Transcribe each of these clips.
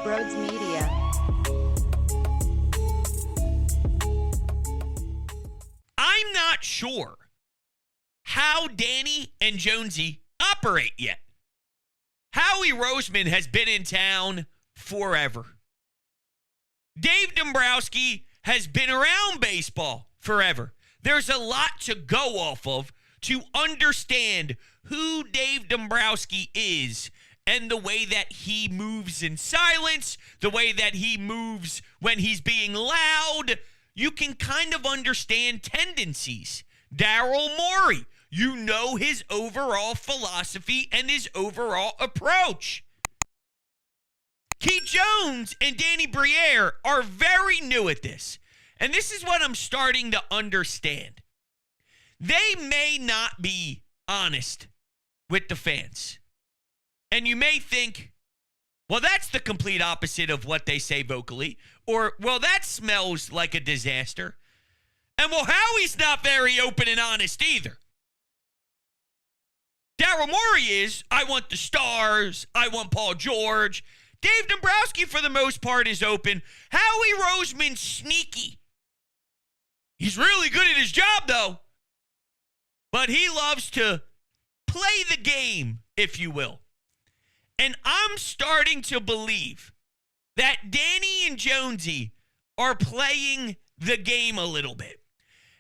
Brodes Media. I'm not sure how Danny and Jonesy operate yet. Howie Roseman has been in town forever. Dave Dombrowski has been around baseball forever. There's a lot to go off of to understand who Dave Dombrowski is and the way that he moves in silence, the way that he moves when he's being loud. You can kind of understand tendencies. Daryl Morey, you know his overall philosophy and his overall approach. Keith Jones and Danny Briere are very new at this. And this is what I'm starting to understand. They may not be honest with the fans. And you may think, well, that's the complete opposite of what they say vocally. Or, well, that smells like a disaster. And, well, Howie's not very open and honest either. Daryl Morey is, I want the stars, I want Paul George. Dave Dombrowski, for the most part, is open. Howie Roseman's sneaky. He's really good at his job, though. But he loves to play the game, if you will. And I'm starting to believe that Danny and Jonesy are playing the game a little bit.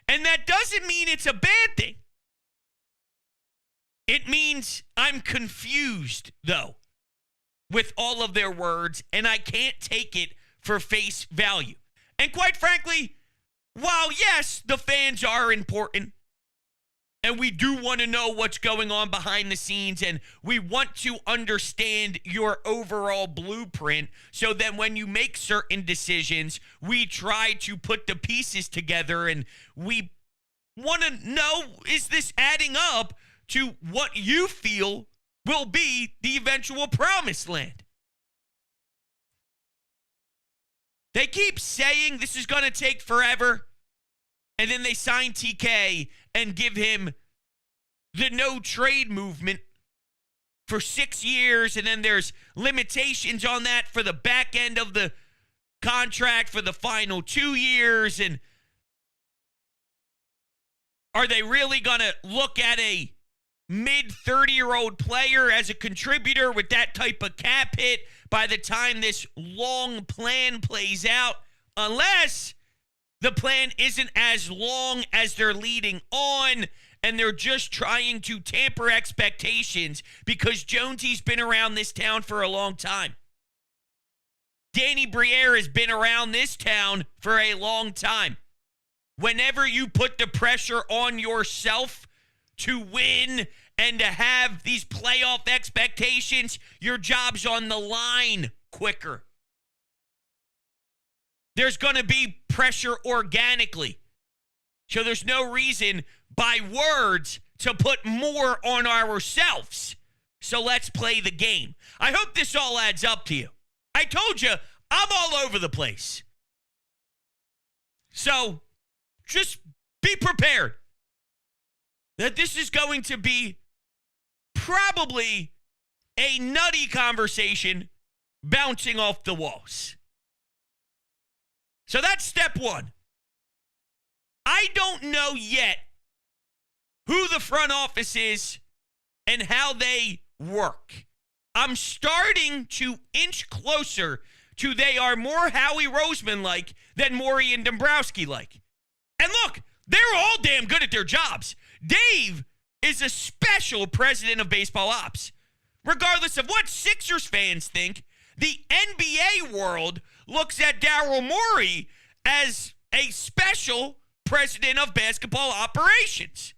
And that doesn't mean it's a bad thing. It means I'm confused, though, with all of their words, and I can't take it for face value. And quite frankly, while yes, the fans are important, and we do want to know what's going on behind the scenes, and we want to understand your overall blueprint so that when you make certain decisions, we try to put the pieces together, and we want to know, is this adding up to what you feel will be the eventual promised land? They keep saying this is going to take forever, and then they sign TK and give him the no trade movement for 6 years, and then there's limitations on that for the back end of the contract for the final 2 years. And are they really going to look at a mid-30-year-old player as a contributor with that type of cap hit by the time this long plan plays out? Unless the plan isn't as long as they're leading on, and they're just trying to tamper expectations because Jonesy's been around this town for a long time. Danny Briere has been around this town for a long time. Whenever you put the pressure on yourself to win and to have these playoff expectations, your job's on the line quicker. There's going to be pressure organically. So there's no reason by words to put more on ourselves. So let's play the game. I hope this all adds up to you. I told you, I'm all over the place. So just be prepared that this is going to be probably a nutty conversation bouncing off the walls. So that's step one. I don't know yet who the front office is and how they work. I'm starting to inch closer to they are more Howie Roseman-like than Morey and Dombrowski-like. And look, they're all damn good at their jobs. Dave is a special president of baseball ops. Regardless of what Sixers fans think, the NBA world looks at Daryl Morey as a special president of basketball operations.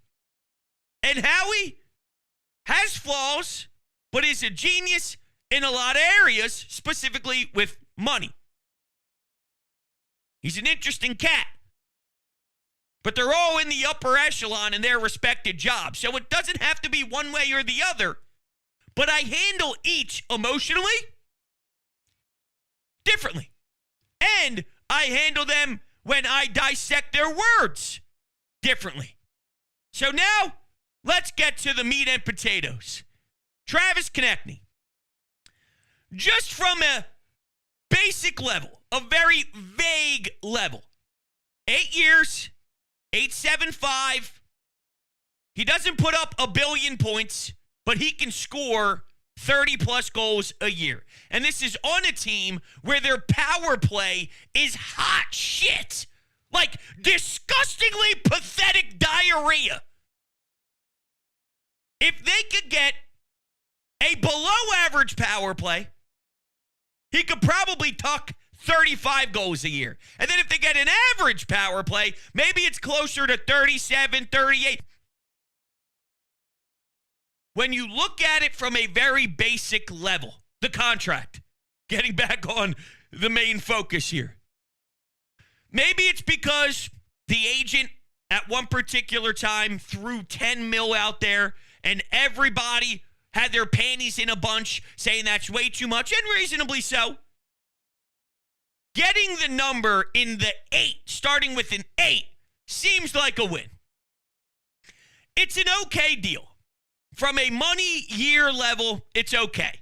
And Howie has flaws, but is a genius in a lot of areas, specifically with money. He's an interesting cat. But they're all in the upper echelon in their respected jobs, so it doesn't have to be one way or the other. But I handle each emotionally differently. And I handle them when I dissect their words differently. So now, let's get to the meat and potatoes. Travis Konecny. Just from a basic level, a very vague level. 8 years, 875. He doesn't put up a billion points, but he can score 30-plus goals a year. And this is on a team where their power play is hot shit. Like, disgustingly pathetic diarrhea. If they could get a below-average power play, he could probably tuck 35 goals a year. And then if they get an average power play, maybe it's closer to 37, 38. When you look at it from a very basic level, the contract, getting back on the main focus here, maybe it's because the agent at one particular time threw 10 mil out there and everybody had their panties in a bunch saying that's way too much, and reasonably so. Getting the number in the 8, starting with an 8, seems like a win. It's an okay deal. From a money year level, it's okay.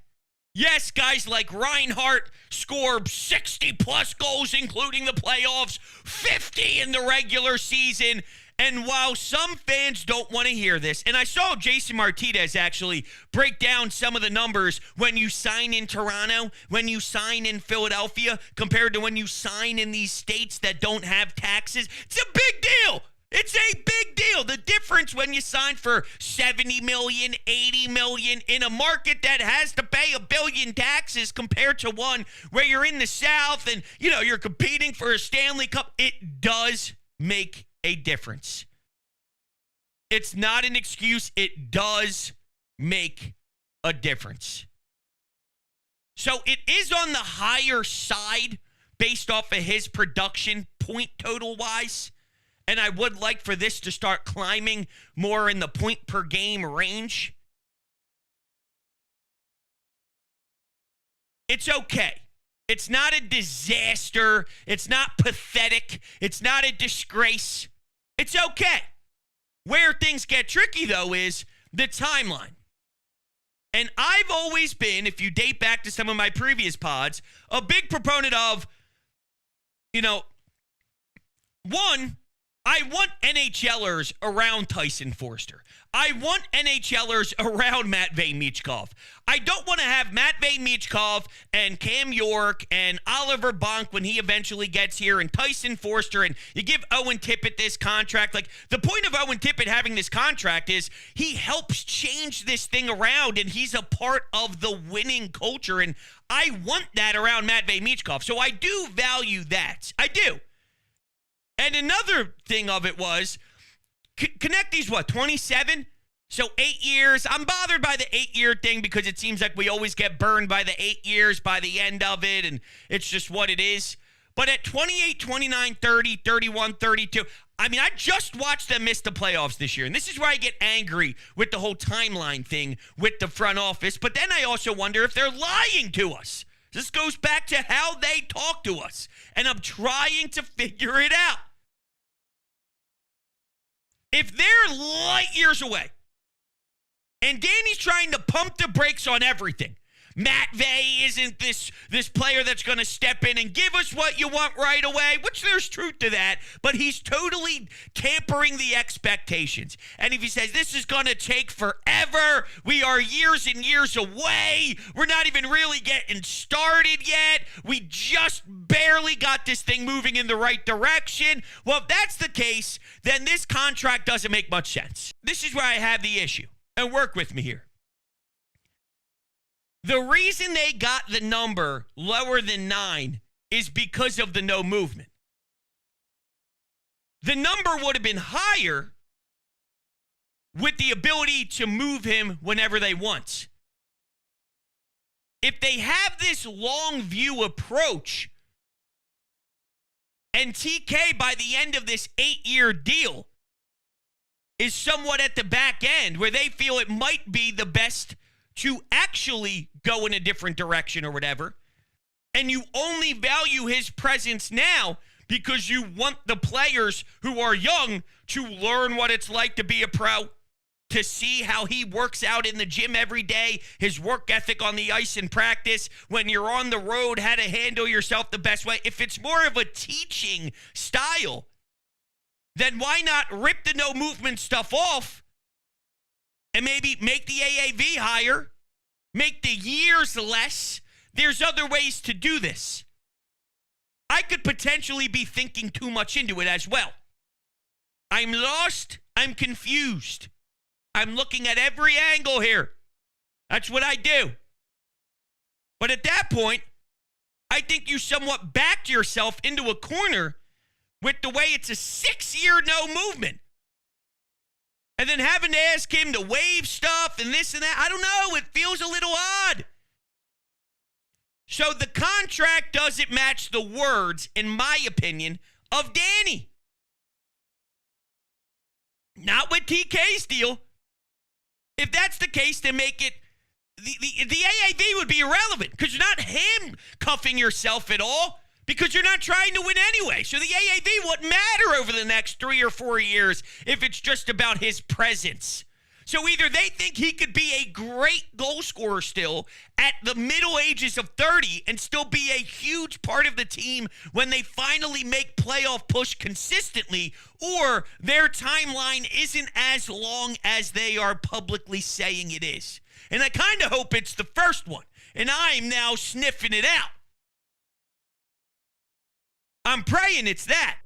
Yes, guys like Reinhart scored 60-plus goals, including the playoffs, 50 in the regular season. And while some fans don't want to hear this, and I saw Jason Martinez actually break down some of the numbers when you sign in Toronto, when you sign in Philadelphia, compared to when you sign in these states that don't have taxes. It's a big deal. It's a big deal. The difference when you sign for $70 million, $80 million in a market that has to pay $1 billion taxes compared to one where you're in the South and, you're competing for a Stanley Cup. It does make a difference. It's not an excuse. It does make a difference. So it is on the higher side based off of his production point total wise. And I would like for this to start climbing more in the point per game range. It's okay. It's not a disaster. It's not pathetic. It's not a disgrace. It's okay. Where things get tricky, though, is the timeline. And I've always been, if you date back to some of my previous pods, a big proponent of, one, I want NHLers around Tyson Foerster. I want NHLers around Matvei Michkov. I don't want to have Matvei Michkov and Cam York and Oliver Bonk when he eventually gets here and Tyson Foerster, and you give Owen Tippett this contract. Like, the point of Owen Tippett having this contract is he helps change this thing around, and he's a part of the winning culture, and I want that around Matvei Michkov. So I do value that. I do. And another thing of it was, Konecny's 27? So 8 years. I'm bothered by the 8-year thing because it seems like we always get burned by the 8 years by the end of it, and it's just what it is. But at 28, 29, 30, 31, 32, I just watched them miss the playoffs this year. And this is where I get angry with the whole timeline thing with the front office. But then I also wonder if they're lying to us. This goes back to how they talk to us. And I'm trying to figure it out. If they're light years away, and Danny's trying to pump the brakes on everything, Matvei isn't this player that's going to step in and give us what you want right away, which there's truth to that, but he's totally tampering the expectations. And if he says this is going to take forever, we are years and years away, we're not even really getting started yet, we just barely got this thing moving in the right direction. Well, if that's the case, then this contract doesn't make much sense. This is where I have the issue. And work with me here. The reason they got the number lower than 9 is because of the no movement. The number would have been higher with the ability to move him whenever they want. If they have this long view approach, and TK by the end of this 8-year deal is somewhat at the back end where they feel it might be the best to actually go in a different direction or whatever, and you only value his presence now because you want the players who are young to learn what it's like to be a pro, to see how he works out in the gym every day, his work ethic on the ice in practice, when you're on the road, how to handle yourself the best way. If it's more of a teaching style, then why not rip the no movement stuff off and maybe make the AAV higher, make the years less? There's other ways to do this. I could potentially be thinking too much into it as well. I'm lost. I'm confused. I'm looking at every angle here. That's what I do. But at that point, I think you somewhat backed yourself into a corner with the way it's a 6-year no movement. And then having to ask him to waive stuff and this and that. I don't know. It feels a little odd. So the contract doesn't match the words, in my opinion, of Danny. Not with TK's deal. If that's the case, then make it, the AAV would be irrelevant because you're not handcuffing yourself at all because you're not trying to win anyway. So the AAV wouldn't matter over the next 3 or 4 years if it's just about his presence. So either they think he could be a great goal scorer still at the middle ages of 30 and still be a huge part of the team when they finally make playoff push consistently, or their timeline isn't as long as they are publicly saying it is. And I kind of hope it's the first one, and I'm now sniffing it out. I'm praying it's that.